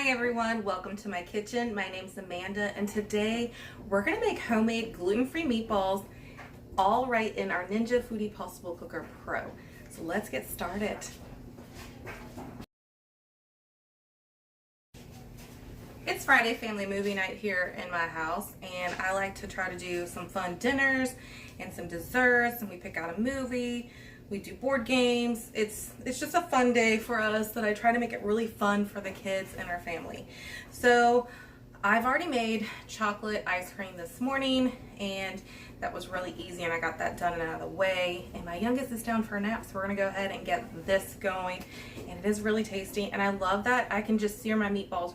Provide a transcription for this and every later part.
Hi everyone, welcome to my kitchen. My name's Amanda and today we're going to make homemade gluten-free meatballs all right in our Ninja Foodi PossibleCooker Pro. So let's get started. It's Friday family movie night here in my house and I like to try to do some fun dinners and some desserts, and we pick out a movie. We do board games. It's just a fun day for us that I try to make it really fun for the kids and our family. So I've already made chocolate ice cream this morning and that was really easy and I got that done and out of the way. And my youngest is down for a nap, so we're gonna go ahead and get this going. And it is really tasty and I love that I can just sear my meatballs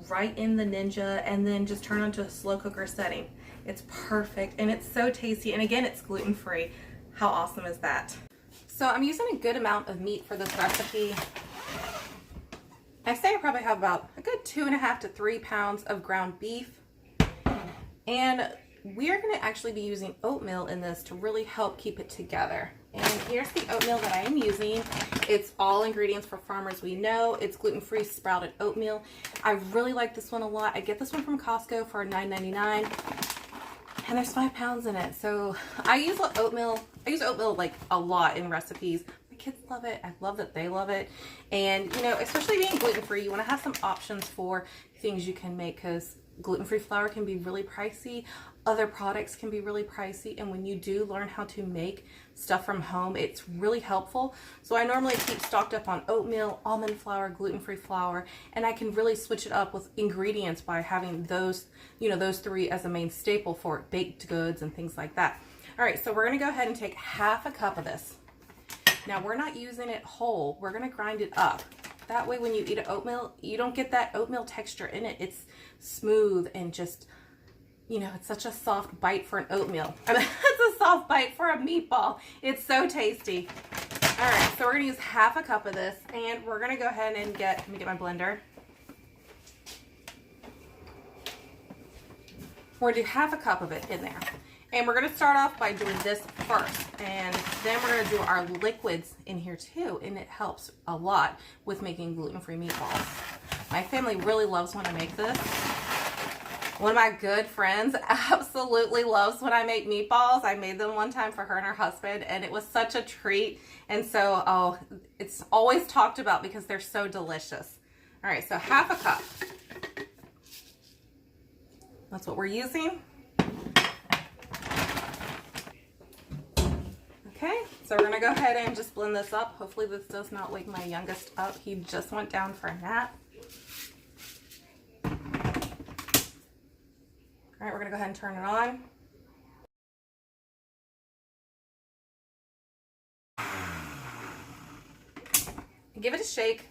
right in the Ninja and then just turn onto a slow cooker setting. It's perfect and it's so tasty, and again, it's gluten-free. How awesome is that? So I'm using a good amount of meat for this recipe. I say I probably have about a good 2.5 to 3 pounds of ground beef. And we are gonna actually be using oatmeal in this to really help keep it together. And here's the oatmeal that I am using. It's all ingredients for farmers we know. It's gluten-free sprouted oatmeal. I really like this one a lot. I get this one from Costco for $9.99. And there's 5 pounds in it. So I use oatmeal like a lot in recipes. My kids love it. I love that they love it. And you know, especially being gluten-free, you want to have some options for things you can make, because gluten-free flour can be really pricey. Other products can be really pricey. And when you do learn how to make stuff from home, it's really helpful. So I normally keep stocked up on oatmeal, almond flour, gluten-free flour, and I can really switch it up with ingredients by having those, you know, those three as a main staple for baked goods and things like that. All right, so we're gonna go ahead and take half a cup of this. Now we're not using it whole, we're gonna grind it up. That way when you eat oatmeal, you don't get that oatmeal texture in it. It's smooth and just, you know, it's such a soft bite for an oatmeal. I mean, it's a soft bite for a meatball. It's so tasty. All right, so we're gonna use half a cup of this and we're gonna go ahead and let me get my blender. We're gonna do half a cup of it in there. And we're gonna start off by doing this first, and then we're gonna do our liquids in here too, and it helps a lot with making gluten-free meatballs. My family really loves when I make this. One of my good friends absolutely loves when I make meatballs. I made them one time for her and her husband, and it was such a treat. And so, it's always talked about because they're so delicious. All right, so half a cup. That's what we're using. Okay, so we're gonna go ahead and just blend this up. Hopefully this does not wake my youngest up. He just went down for a nap. All right, we're gonna go ahead and turn it on. Give it a shake,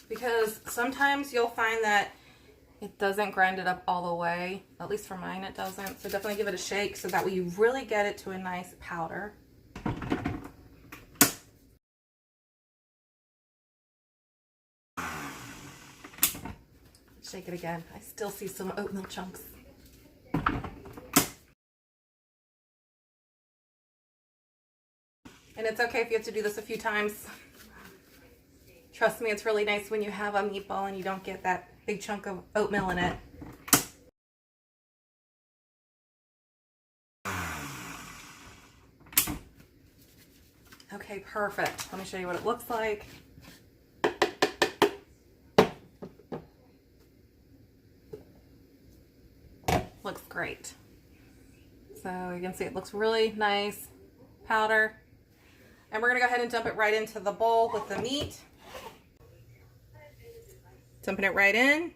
because sometimes you'll find that it doesn't grind it up all the way. At least for mine it doesn't. So definitely give it a shake so that way you really get it to a nice powder. Shake it again. I still see some oatmeal chunks. And it's okay if you have to do this a few times. Trust me, it's really nice when you have a meatball and you don't get that big chunk of oatmeal in it. Okay, perfect. Let me show you what it looks like. Looks great. So you can see it looks really nice powder. And we're gonna go ahead and dump it right into the bowl with the meat. Dumping it right in.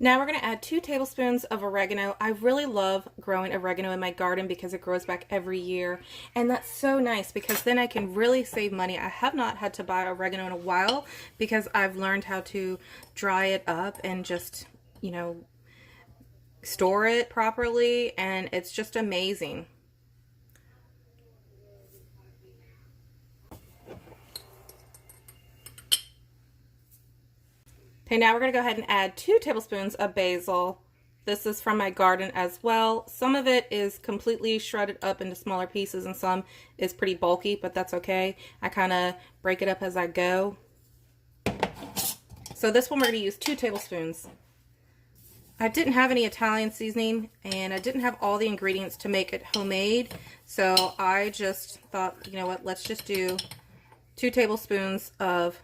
Now we're gonna add 2 tablespoons of oregano. I really love growing oregano in my garden because it grows back every year. And that's so nice because then I can really save money. I have not had to buy oregano in a while because I've learned how to dry it up and just, you know, store it properly, and it's just amazing. Okay, now we're going to go ahead and add 2 tablespoons of basil. This is from my garden as well. Some of it is completely shredded up into smaller pieces and some is pretty bulky, but that's okay. I kind of break it up as I go. So this one we're going to use 2 tablespoons. I didn't have any Italian seasoning, and I didn't have all the ingredients to make it homemade. So I just thought, you know what, let's just do 2 tablespoons of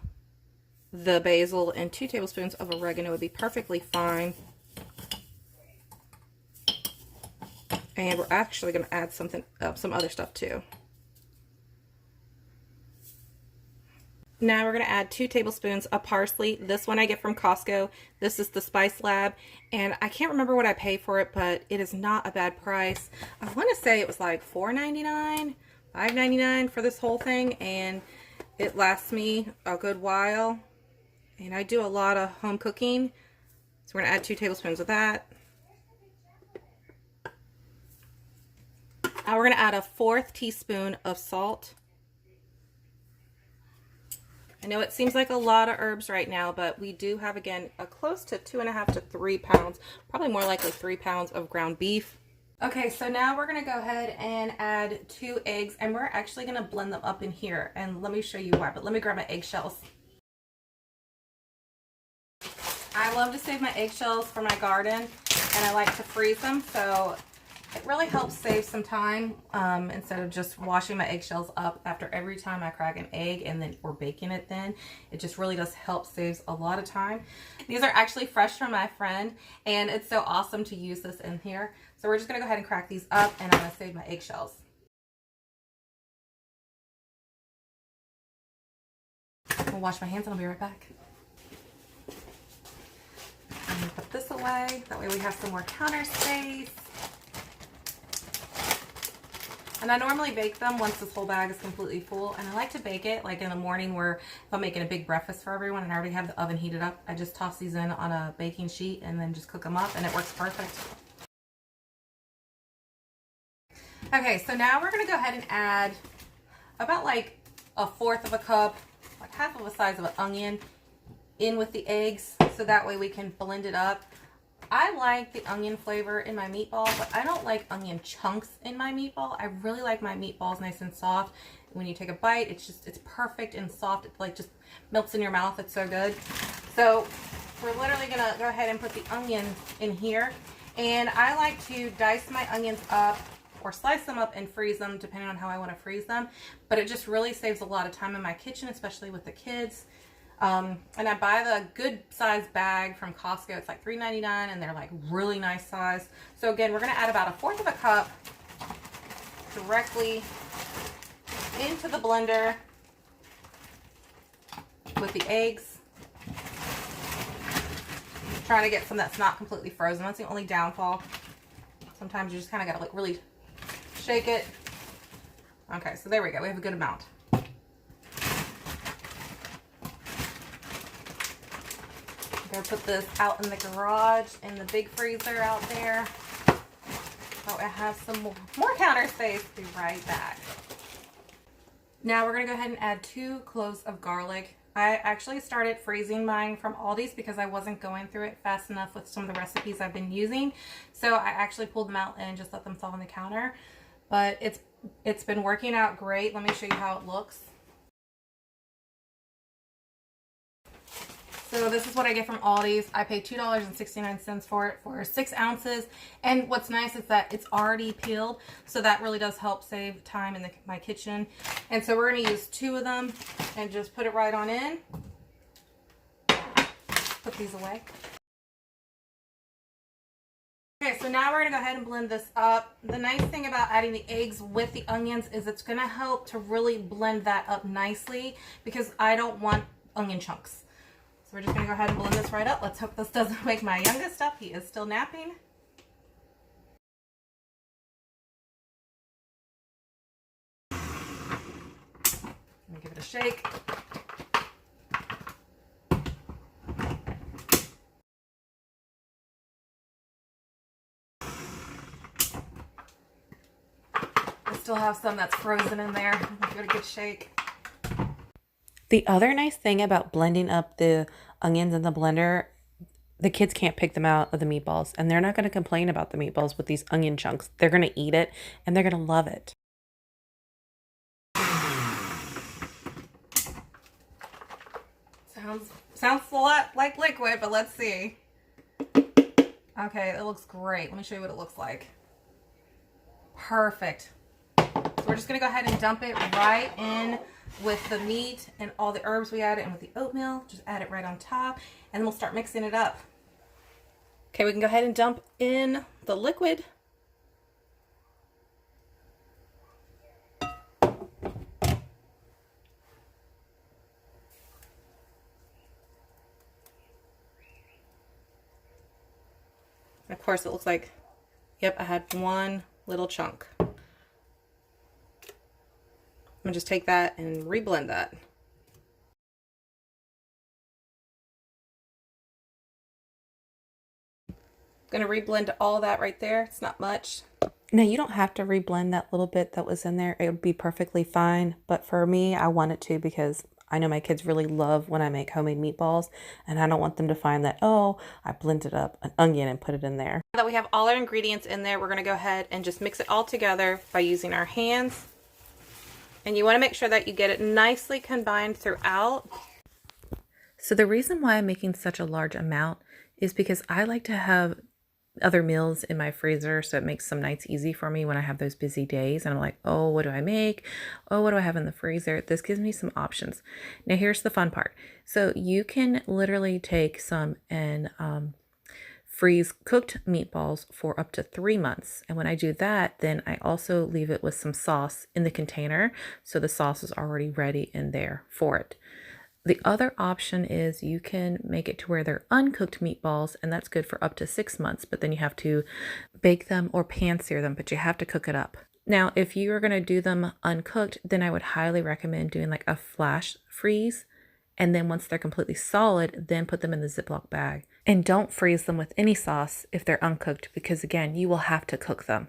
the basil and 2 tablespoons of oregano would be perfectly fine. And we're actually going to add some other stuff too. Now we're going to add 2 tablespoons of parsley. This one I get from Costco. This is the Spice Lab, and I can't remember what I pay for it, but it is not a bad price. I want to say it was like $4.99, $5.99 for this whole thing, and it lasts me a good while. And I do a lot of home cooking, so we're going to add 2 tablespoons of that. Now we're going to add a 1/4 teaspoon of salt. I know it seems like a lot of herbs right now, but we do have, again, a close to 2.5 to 3 pounds, probably more likely 3 pounds of ground beef. Okay, so now we're going to go ahead and add 2 eggs, and we're actually going to blend them up in here. And let me show you why, but let me grab my eggshells. I love to save my eggshells for my garden, and I like to freeze them, so it really helps save some time instead of just washing my eggshells up after every time I crack an egg and then we're baking it then. It just really does help saves a lot of time. These are actually fresh from my friend, and it's so awesome to use this in here. So we're just going to go ahead and crack these up, and I'm going to save my eggshells. I'll wash my hands and I'll be right back. I'm going to put this away. That way we have some more counter space. And I normally bake them once this whole bag is completely full. And I like to bake it like in the morning, where if I'm making a big breakfast for everyone and I already have the oven heated up, I just toss these in on a baking sheet and then just cook them up, and it works perfect. Okay, so now we're going to go ahead and add about like a 1/4 of a cup, like half of the size of an onion, in with the eggs, so that way we can blend it up. I like the onion flavor in my meatball, but I don't like onion chunks in my meatball. I really like my meatballs nice and soft. When you take a bite, it's perfect and soft. It like just melts in your mouth. It's so good. So we're literally gonna go ahead and put the onion in here. And I like to dice my onions up or slice them up and freeze them depending on how I want to freeze them. But it just really saves a lot of time in my kitchen, especially with the kids. And I buy the good size bag from Costco. It's like $3.99, and they're like really nice size. So again, we're going to add about a 1/4 of a cup directly into the blender with the eggs. Trying to get some that's not completely frozen. That's the only downfall. Sometimes you just kind of got to like really shake it. Okay, so there we go. We have a good amount. Gonna put this out in the garage in the big freezer out there. Oh, I have some more counter space. Be right back. Now we're gonna go ahead and add 2 cloves of garlic. I actually started freezing mine from Aldi's because I wasn't going through it fast enough with some of the recipes I've been using. So I actually pulled them out and just let them thaw on the counter. But it's been working out great. Let me show you how it looks. So this is what I get from Aldi's. I pay $2.69 for it for 6 ounces. And what's nice is that it's already peeled. So that really does help save time in my kitchen. And so we're going to use 2 of them and just put it right on in. Put these away. Okay, so now we're going to go ahead and blend this up. The nice thing about adding the eggs with the onions is it's going to help to really blend that up nicely, because I don't want onion chunks. So we're just going to go ahead and blend this right up. Let's hope this doesn't wake my youngest up. He is still napping. Let me give it a shake. I still have some that's frozen in there. Give it a good shake. The other nice thing about blending up the onions in the blender, the kids can't pick them out of the meatballs, and they're not going to complain about the meatballs with these onion chunks. They're going to eat it, and they're going to love it. sounds a lot like liquid, but let's see. Okay, it looks great. Let me show you what it looks like. Perfect. So we're just gonna go ahead and dump it right in with the meat and all the herbs we added and with the oatmeal. Just add it right on top and then we'll start mixing it up. Okay, we can go ahead and dump in the liquid. And of course it looks like, yep, I had one little chunk. I'm gonna just take that and reblend that. Gonna reblend all that right there. It's not much. Now you don't have to reblend that little bit that was in there. It would be perfectly fine. But for me, I want it to because I know my kids really love when I make homemade meatballs and I don't want them to find that, oh, I blended up an onion and put it in there. Now that we have all our ingredients in there, we're gonna go ahead and just mix it all together by using our hands. And you wanna make sure that you get it nicely combined throughout. So the reason why I'm making such a large amount is because I like to have other meals in my freezer, so it makes some nights easy for me when I have those busy days and I'm like, oh, what do I make? Oh, what do I have in the freezer? This gives me some options. Now here's the fun part. So you can literally take some and freeze cooked meatballs for up to 3 months. And when I do that, then I also leave it with some sauce in the container, so the sauce is already ready in there for it. The other option is you can make it to where they're uncooked meatballs, and that's good for up to 6 months, but then you have to bake them or pan sear them, but you have to cook it up. Now, if you are going to do them uncooked, then I would highly recommend doing like a flash freeze, and then once they're completely solid, then put them in the Ziploc bag. And don't freeze them with any sauce if they're uncooked, because again, you will have to cook them.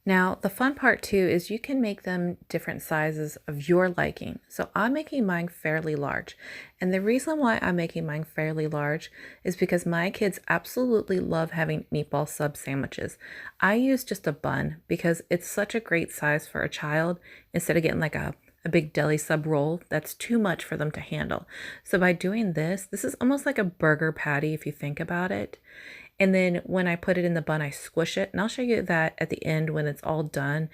Now, the fun part too is you can make them different sizes of your liking. So I'm making mine fairly large. And the reason why I'm making mine fairly large is because my kids absolutely love having meatball sub sandwiches. I use just a bun because it's such a great size for a child instead of getting like a big deli sub roll. That's too much for them to handle. So by doing this is almost like a burger patty if you think about it. And then when I put it in the bun, I squish it. And I'll show you that at the end when it's all done.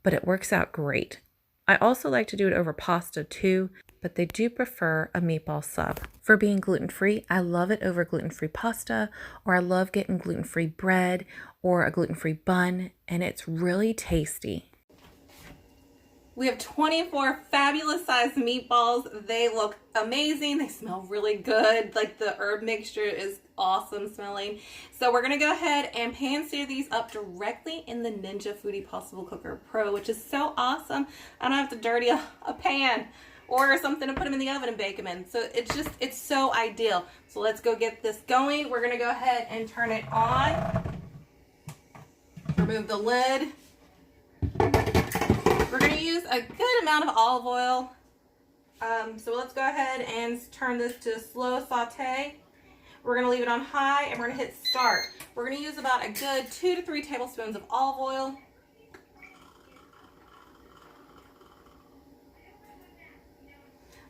But it works out great. I also like to do it over pasta too, but they do prefer a meatball sub. For being gluten-free, I love it over gluten-free pasta, or I love getting gluten-free bread or a gluten-free bun, and it's really tasty. We have 24 fabulous sized meatballs. They look amazing. They smell really good. Like the herb mixture is awesome smelling. So we're gonna go ahead and pan sear these up directly in the Ninja Foodi PossibleCooker Pro, which is so awesome. I don't have to dirty a pan or something to put them in the oven and bake them in. So it's so ideal. So let's go get this going. We're gonna go ahead and turn it on. Remove the lid. We're going to use a good amount of olive oil. So let's go ahead and turn this to slow saute. We're going to leave it on high and we're going to hit start. We're going to use about a good 2 to 3 tablespoons of olive oil.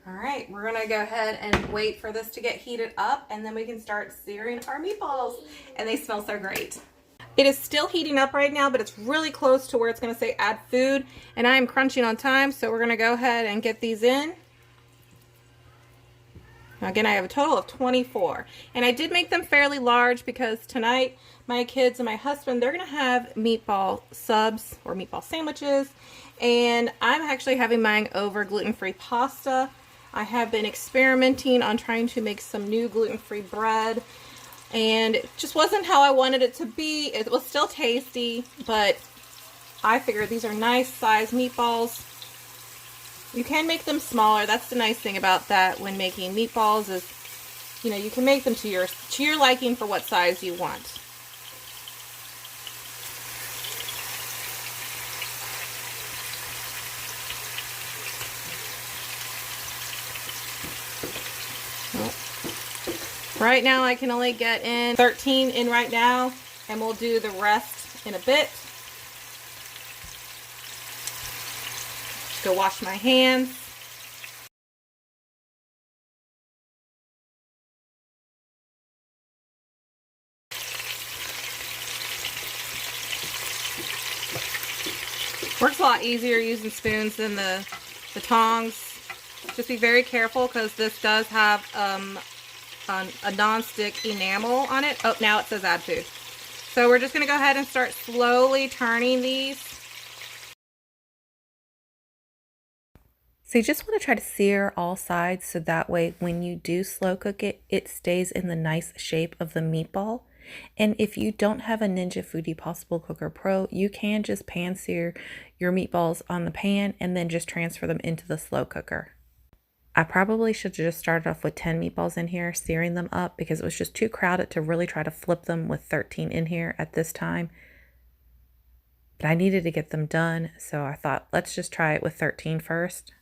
All right, we're going to go ahead and wait for this to get heated up and then we can start searing our meatballs. And they smell so great. It is still heating up right now, but it's really close to where it's going to say add food. And I am crunching on time, so we're going to go ahead and get these in. Now again, I have a total of 24. And I did make them fairly large because tonight my kids and my husband, they're going to have meatball subs or meatball sandwiches. And I'm actually having mine over gluten-free pasta. I have been experimenting on trying to make some new gluten-free bread. And it just wasn't how I wanted it to be. It was still tasty, but I figured these are nice size meatballs. You can make them smaller. That's the nice thing about that when making meatballs is, you know, you can make them to your liking for what size you want. Right now I can only get in 13 in right now, and we'll do the rest in a bit. Go wash my hands. a lot easier using spoons than the tongs. Just be very careful because this does have a non-stick enamel on it. Oh, now it says add food. So we're just going to go ahead and start slowly turning these. So you just want to try to sear all sides so that way when you do slow cook it, it stays in the nice shape of the meatball. And if you don't have a Ninja Foodi PossibleCooker Pro, you can just pan sear your meatballs on the pan and then just transfer them into the slow cooker. I probably should have just started off with 10 meatballs in here, searing them up because it was just too crowded to really try to flip them with 13 in here at this time. But I needed to get them done, so I thought, let's just try it with 13 first.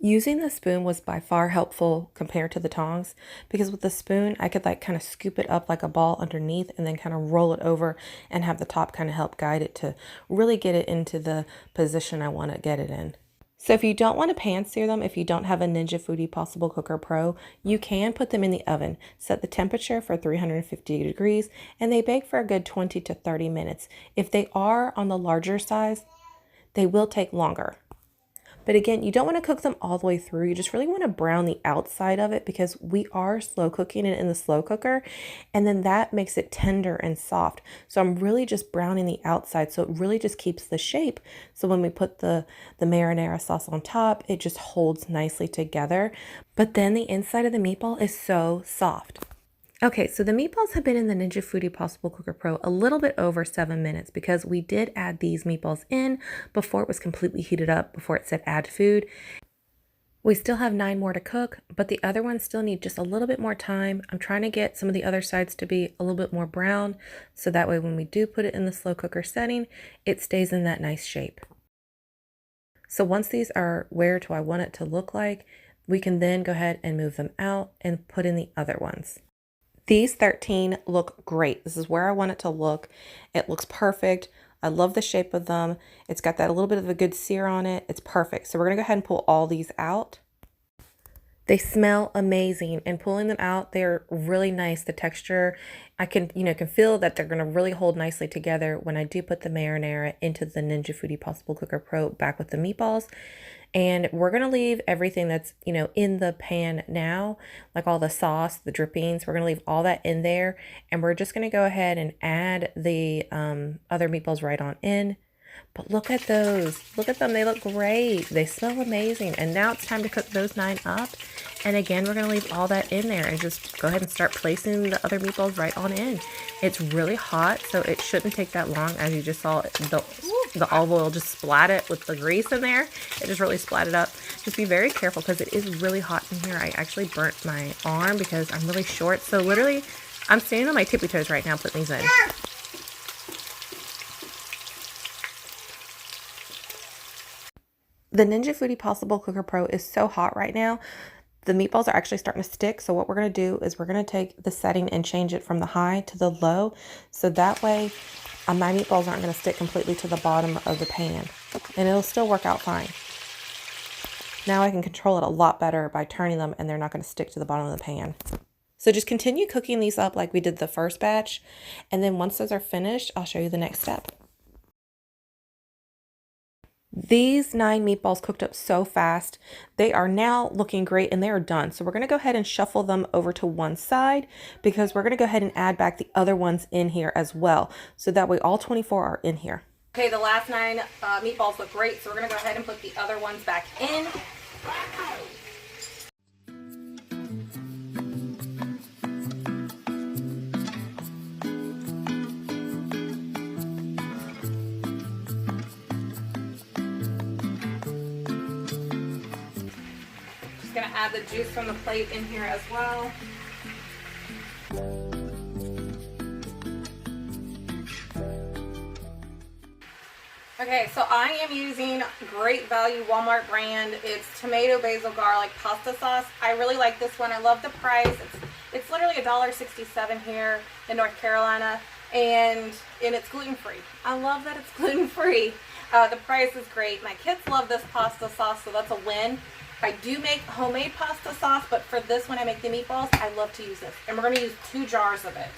Using the spoon was by far helpful compared to the tongs because with the spoon, I could like kind of scoop it up like a ball underneath and then kind of roll it over and have the top kind of help guide it to really get it into the position I want to get it in. So if you don't want to pan sear them, if you don't have a Ninja Foodi PossibleCooker Pro, you can put them in the oven. Set the temperature for 350 degrees and they bake for a good 20 to 30 minutes. If they are on the larger size, they will take longer. But again, you don't want to cook them all the way through. You just really want to brown the outside of it because we are slow cooking it in the slow cooker. And then that makes it tender and soft. So I'm really just browning the outside. So it really just keeps the shape. So when we put the marinara sauce on top, it just holds nicely together. But then the inside of the meatball is so soft. Okay, so the meatballs have been in the Ninja Foodi PossibleCooker Pro a little bit over 7 minutes because we did add these meatballs in before it was completely heated up, before it said add food. We still have 9 more to cook, but the other ones still need just a little bit more time. I'm trying to get some of the other sides to be a little bit more brown, so that way when we do put it in the slow cooker setting, it stays in that nice shape. So once these are where do I want it to look like, we can then go ahead and move them out and put in the other ones. These 13 look great. This is where I want it to look. It looks perfect. I love the shape of them. It's got that a little bit of a good sear on it. It's perfect. So we're going to go ahead and pull all these out. They smell amazing, and pulling them out, they're really nice. The texture, I can feel that they're going to really hold nicely together when I do put the marinara into the Ninja Foodi PossibleCooker Pro back with the meatballs. And we're going to leave everything that's, in the pan now, like all the sauce, the drippings, we're going to leave all that in there. And we're just going to go ahead and add the other meatballs right on in. But look at those. Look at them. They look great. They smell amazing. And now it's time to cook those 9 up. And again, we're going to leave all that in there and just go ahead and start placing the other meatballs right on in. It's really hot, so it shouldn't take that long. As you just saw, the olive oil just splat it with the grease in there. It just really splatted up. Just be very careful because it is really hot in here. I actually burnt my arm because I'm really short. So literally, I'm standing on my tippy toes right now putting these in. The Ninja Foodi PossibleCooker Pro is so hot right now. The meatballs are actually starting to stick. So what we're going to do is we're going to take the setting and change it from the high to the low. So that way my meatballs aren't going to stick completely to the bottom of the pan. And it'll still work out fine. Now I can control it a lot better by turning them and they're not going to stick to the bottom of the pan. So just continue cooking these up like we did the first batch. And then once those are finished, I'll show you the next step. These 9 meatballs cooked up so fast. They are now looking great and they are done. So we're going to go ahead and shuffle them over to one side because we're going to go ahead and add back the other ones in here as well. So that way all 24 are in here. Okay, the last 9 meatballs look great. So we're going to go ahead and put the other ones back in. Gonna add the juice from the plate in here as well. Okay, so I am using Great Value Walmart brand. It's tomato, basil, garlic pasta sauce. I really like this one. I love the price. It's literally $1.67 here in North Carolina, and it's gluten-free. I love that it's gluten-free. The price is great. My kids love this pasta sauce, so that's a win. I do make homemade pasta sauce, but for this, when I make the meatballs, I love to use this. And we're going to use 2 jars of it.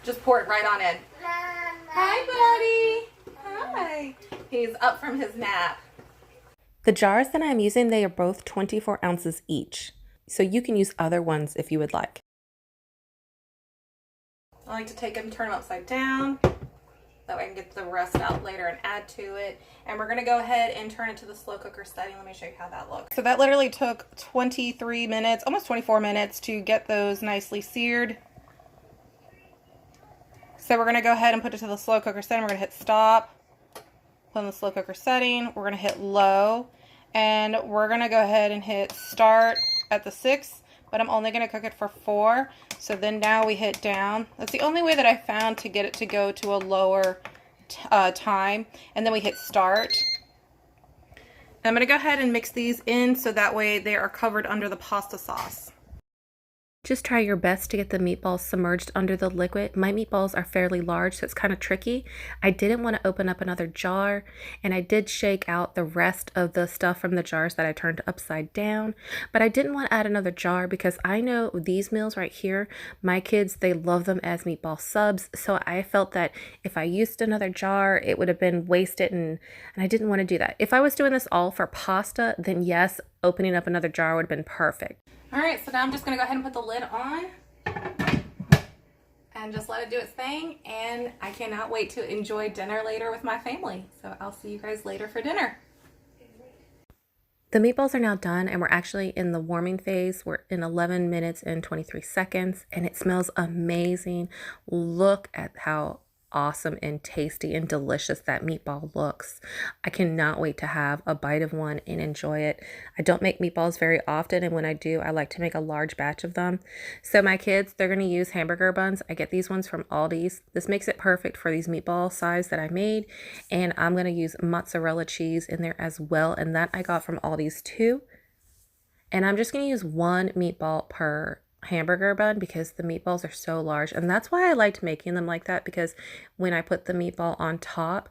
Just pour it right on in. Hi, buddy. Hi. He's up from his nap. The jars that I'm using, they are both 24 ounces each. So you can use other ones if you would like. I like to take them, turn them upside down. That way I can get the rest out later and add to it. And we're gonna go ahead and turn it to the slow cooker setting. Let me show you how that looks. So that literally took 23 minutes, almost 24 minutes to get those nicely seared. So we're gonna go ahead and put it to the slow cooker setting. We're gonna hit stop, put in the slow cooker setting. We're gonna hit low, and we're gonna go ahead and hit start at the 6, but I'm only gonna cook it for 4. So then now we hit down. That's the only way that I found to get it to go to a lower time. And then we hit start. I'm gonna go ahead and mix these in so that way they are covered under the pasta sauce. Just try your best to get the meatballs submerged under the liquid. My meatballs are fairly large, so it's kind of tricky. I didn't want to open up another jar, and I did shake out the rest of the stuff from the jars that I turned upside down, but I didn't want to add another jar because I know these meals right here, my kids, they love them as meatball subs, so I felt that if I used another jar, it would have been wasted, and I didn't want to do that. If I was doing this all for pasta, then yes, opening up another jar would have been perfect. All right, so now I'm just gonna go ahead and put the lid on and just let it do its thing. And I cannot wait to enjoy dinner later with my family. So I'll see you guys later for dinner. The meatballs are now done, and we're actually in the warming phase. We're in 11 minutes and 23 seconds, and it smells amazing. Look at how awesome and tasty and delicious that meatball looks. I cannot wait to have a bite of one and enjoy it. I don't make meatballs very often, and when I do, I like to make a large batch of them. So my kids, they're going to use hamburger buns. I get these ones from Aldi's. This makes it perfect for these meatball size that I made, and I'm going to use mozzarella cheese in there as well, and that I got from Aldi's too. And I'm just going to use one meatball per hamburger bun because the meatballs are so large, and that's why I liked making them like that, because when I put the meatball on top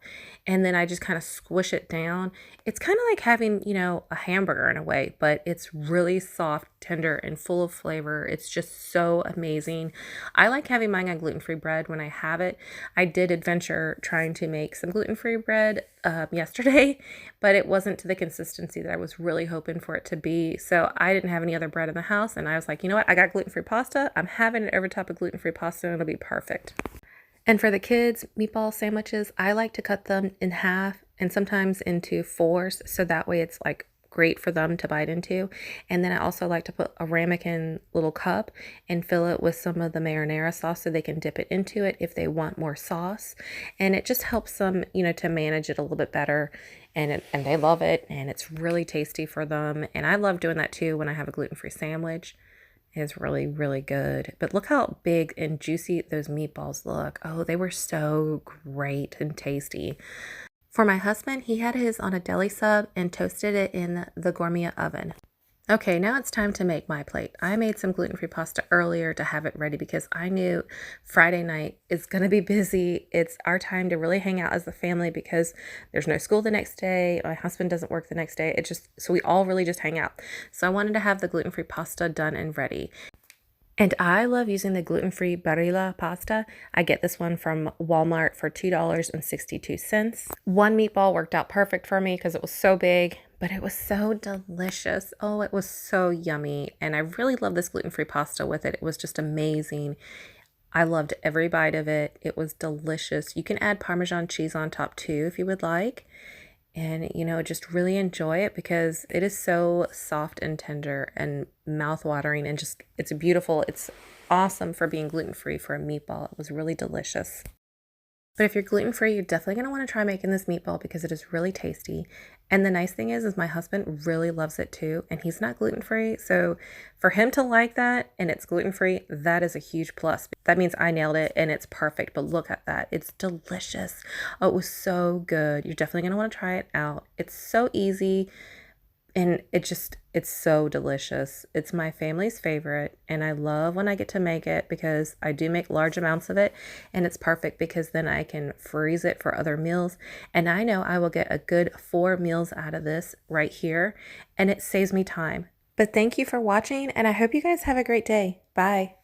and then I just kind of squish it down, it's kind of like having, you know, a hamburger in a way, but it's really soft, tender, and full of flavor. It's just so amazing. I like having mine on gluten-free bread when I have it. I did adventure trying to make some gluten-free bread yesterday, but it wasn't to the consistency that I was really hoping for it to be. So I didn't have any other bread in the house, and I was like, you know what? I got gluten-free pasta. I'm having it over top of gluten-free pasta, and it'll be perfect. And for the kids, meatball sandwiches, I like to cut them in half and sometimes into 4s, so that way it's like great for them to bite into. And then I also like to put a ramekin little cup and fill it with some of the marinara sauce so they can dip it into it if they want more sauce. And it just helps them, you know, to manage it a little bit better. And they love it, and it's really tasty for them. And I love doing that too when I have a gluten-free sandwich. It's really, really good. But look how big and juicy those meatballs look. Oh, they were so great and tasty. For my husband, he had his on a deli sub and toasted it in the gourmet oven. Okay, now it's time to make my plate. I made some gluten-free pasta earlier to have it ready because I knew Friday night is going to be busy. It's our time to really hang out as a family because there's no school the next day. My husband doesn't work the next day. So we all really just hang out. So I wanted to have the gluten-free pasta done and ready. And I love using the gluten-free Barilla pasta. I get this one from Walmart for $2.62. One meatball worked out perfect for me because it was so big, but it was so delicious. Oh, it was so yummy. And I really love this gluten-free pasta with it. It was just amazing. I loved every bite of it. It was delicious. You can add Parmesan cheese on top too if you would like. And, you know, just really enjoy it because it is so soft and tender and mouth-watering, and just, it's beautiful. It's awesome for being gluten-free for a meatball. It was really delicious. But if you're gluten-free, you're definitely going to want to try making this meatball because it is really tasty. And the nice thing is my husband really loves it too, and he's not gluten-free. So for him to like that and it's gluten-free, that is a huge plus. That means I nailed it and it's perfect. But look at that. It's delicious. Oh, it was so good. You're definitely going to want to try it out. It's so easy. And it's so delicious. It's my family's favorite, and I love when I get to make it because I do make large amounts of it, and it's perfect because then I can freeze it for other meals, and I know I will get a good 4 meals out of this right here, and it saves me time. But thank you for watching, and I hope you guys have a great day. Bye.